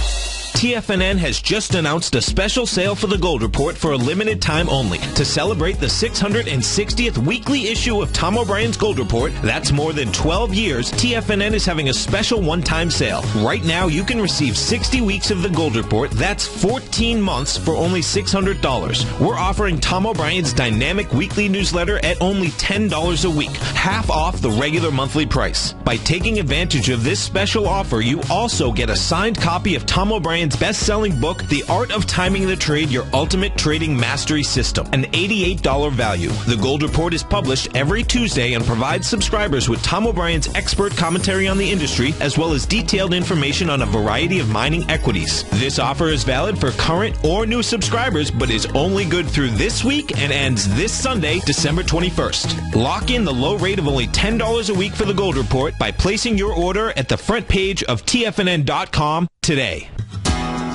TFNN has just announced a special sale for the Gold Report for a limited time only. To celebrate the 660th weekly issue of Tom O'Brien's Gold Report, that's more than 12 years, TFNN is having a special one-time sale. Right now, you can receive 60 weeks of the Gold Report. That's 14 months for only $600. We're offering Tom O'Brien's dynamic weekly newsletter at only $10 a week, half off the regular monthly price. By taking advantage of this special offer, you also get a signed copy of Tom O'Brien's best-selling book, The Art of Timing the Trade, Your Ultimate Trading Mastery System, an $88 value. The Gold Report is published every Tuesday and provides subscribers with Tom O'Brien's expert commentary on the industry, as well as detailed information on a variety of mining equities. This offer is valid for current or new subscribers, but is only good through this week and ends this Sunday, December 21st. Lock in the low rate of only $10 a week for the Gold Report by placing your order at the front page of TFNN.com today.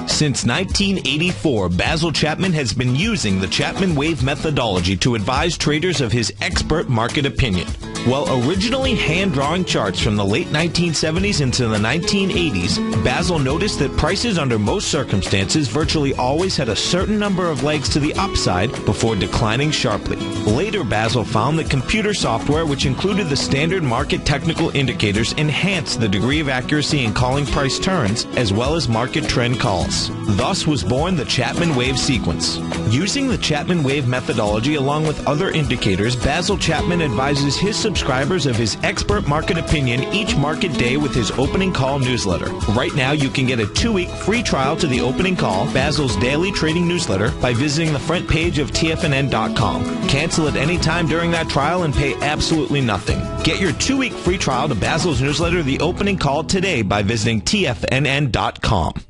Since 1984, Basil Chapman has been using the Chapman Wave methodology to advise traders of his expert market opinion. While originally hand-drawing charts from the late 1970s into the 1980s, Basil noticed that prices under most circumstances virtually always had a certain number of legs to the upside before declining sharply. Later, Basil found that computer software, which included the standard market technical indicators, enhanced the degree of accuracy in calling price turns, as well as market trend calls. Thus was born the Chapman Wave sequence. Using the Chapman Wave methodology along with other indicators, Basil Chapman advises his subscribers of his expert market opinion each market day with his opening call newsletter. Right now, you can get a 2-week free trial to the opening call, Basil's daily trading newsletter, by visiting the front page of TFNN.com. Cancel at any time during that trial and pay absolutely nothing. Get your 2-week free trial to Basil's newsletter, The Opening Call, today by visiting TFNN.com.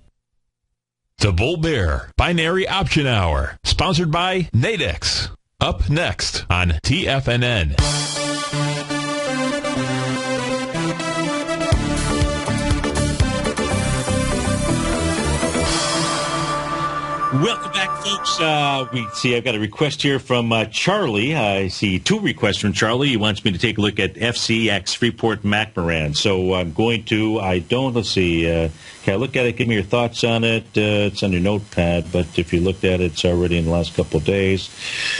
The Bull Bear Binary Option Hour, sponsored by Nadex. Up next on TFNN. Welcome back, folks. I've got a request here from Charlie. I see 2 requests from Charlie. He wants me to take a look at FCX, Freeport McMoran. So I'm going to, let's see, can I look at it? Give me your thoughts on it. It's on your notepad, but if you looked at it, it's already in the last couple of days.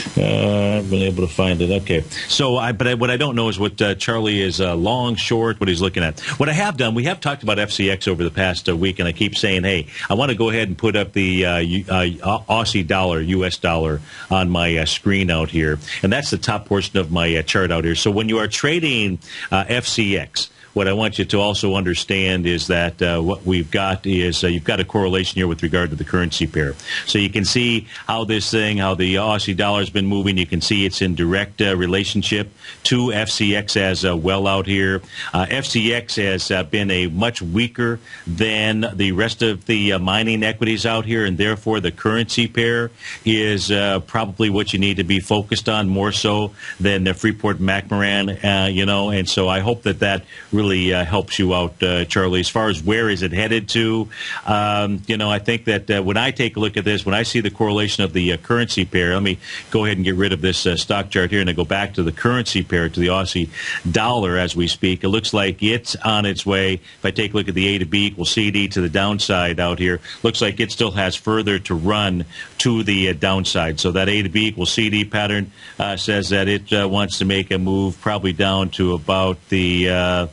I've been able to find it. Okay. So, what I don't know is what Charlie is long, short, what he's looking at. What I have done, we have talked about FCX over the past week, and I keep saying, hey, I want to go ahead and put up the Aussie dollar, U.S. dollar on my screen out here. And that's the top portion of my chart out here. So when you are trading FCX, what I want you to also understand is that what we've got is you've got a correlation here with regard to the currency pair. So you can see how the Aussie dollar has been moving. You can see it's in direct relationship to FCX as well out here. FCX has been a much weaker than the rest of the mining equities out here, and therefore the currency pair is probably what you need to be focused on more so than the Freeport-McMoran, and so I hope that really helps you out, Charlie. As far as where is it headed to, I think that when I take a look at this, when I see the correlation of the currency pair, let me go ahead and get rid of this stock chart here and I go back to the currency pair, to the Aussie dollar as we speak. It looks like it's on its way. If I take a look at the A to B equals CD to the downside out here, looks like it still has further to run to the downside. So that A to B equals CD pattern says that it wants to make a move probably down to about the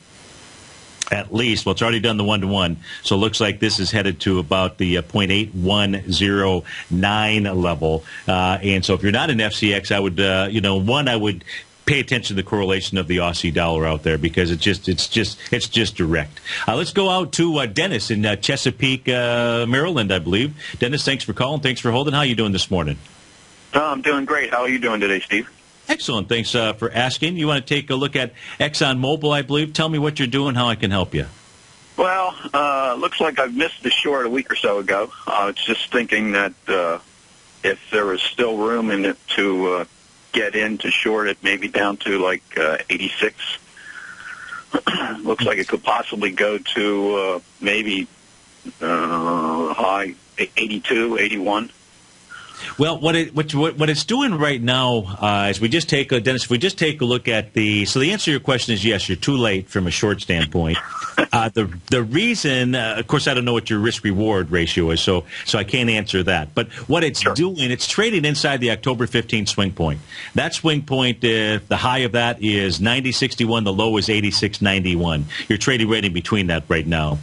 at least, well, it's already done the 1-to-1, so it looks like this is headed to about the 0.8109 level. And so if you're not in FCX, I would, I would pay attention to the correlation of the Aussie dollar out there because it's just direct. Let's go out to Dennis in Chesapeake, Maryland, I believe. Dennis, thanks for calling. Thanks for holding. How are you doing this morning? I'm doing great. How are you doing today, Steve? Excellent. Thanks for asking. You want to take a look at ExxonMobil, I believe. Tell me what you're doing, how I can help you. Well, looks like I've missed the short a week or so ago. I was just thinking that if there was still room in it to get in to short it, maybe down to like 86. Looks like it could possibly go to maybe high 82, 81. Well, what it's doing right now is we just take Dennis. If we just take a look at the answer to your question is yes, you're too late from a short standpoint. The reason, of course, I don't know what your risk reward ratio is, so I can't answer that. But what it's doing, it's trading inside the October 15 swing point. That swing point, the high of that is 90.61. The low is 86.91. You're trading right in between that right now.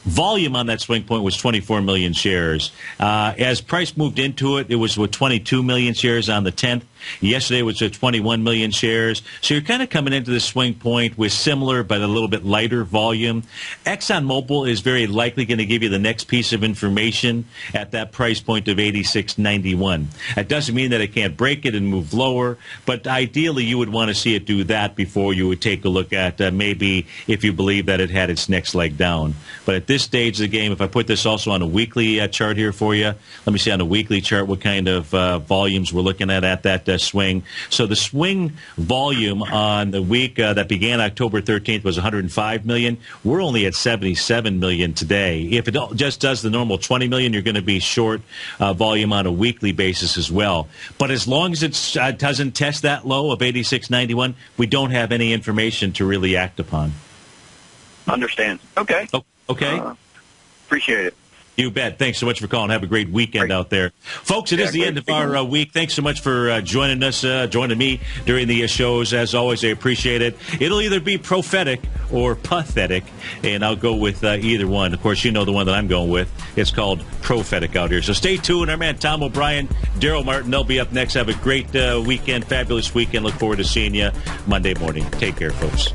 Volume on that swing point was 24 million shares. As price moved into it, it was with 22 million shares on the 10th. Yesterday it was at 21 million shares. So you're kind of coming into the swing point with similar but a little bit lighter volume. ExxonMobil is very likely going to give you the next piece of information at that price point of 86.91. That doesn't mean that it can't break it and move lower, but ideally you would want to see it do that before you would take a look at maybe if you believe that it had its next leg down. But at this stage of the game, if I put this also on a weekly chart here for you, let me see on a weekly chart what kind of volumes we're looking at that swing. So the swing volume on the week that began October 13th was 105 million. We're only at 77 million today. If it just does the normal 20 million, you're going to be short volume on a weekly basis as well. But as long as it doesn't test that low of 86.91, we don't have any information to really act upon. Understand. Okay. Oh, okay. Appreciate it. You bet. Thanks so much for calling. Have a great weekend out there. Folks, it is the end of our week. Thanks so much for joining us, joining me during the shows. As always, I appreciate it. It'll either be prophetic or pathetic, and I'll go with either one. Of course, you know the one that I'm going with. It's called prophetic out here. So stay tuned. Our man Tom O'Brien, Daryl Martin, they'll be up next. Have a great weekend, fabulous weekend. Look forward to seeing you Monday morning. Take care, folks.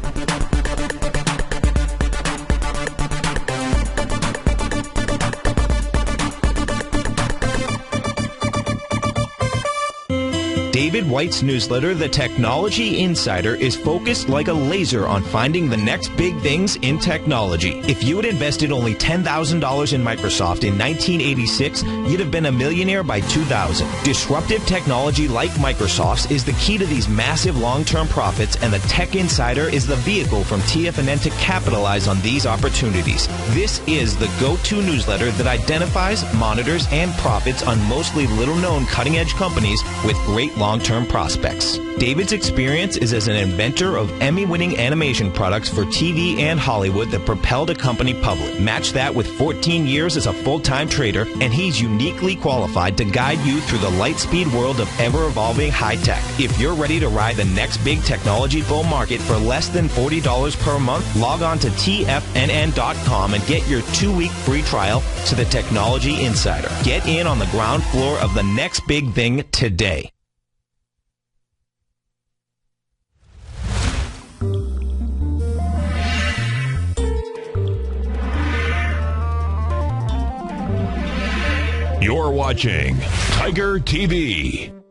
David White's newsletter, The Technology Insider, is focused like a laser on finding the next big things in technology. If you had invested only $10,000 in Microsoft in 1986, you'd have been a millionaire by 2000. Disruptive technology like Microsoft's is the key to these massive long-term profits, and the Tech Insider is the vehicle from TFNN to capitalize on these opportunities. This is the go-to newsletter that identifies, monitors, and profits on mostly little-known cutting-edge companies with great long-term prospects. David's experience is as an inventor of Emmy-winning animation products for TV and Hollywood that propelled a company public. Match that with 14 years as a full-time trader, and he's uniquely qualified to guide you through the light-speed world of ever-evolving high-tech. If you're ready to ride the next big technology bull market for less than $40 per month, log on to TFNN.com and get your 2-week free trial to the Technology Insider. Get in on the ground floor of the next big thing today. You're watching Tiger TV.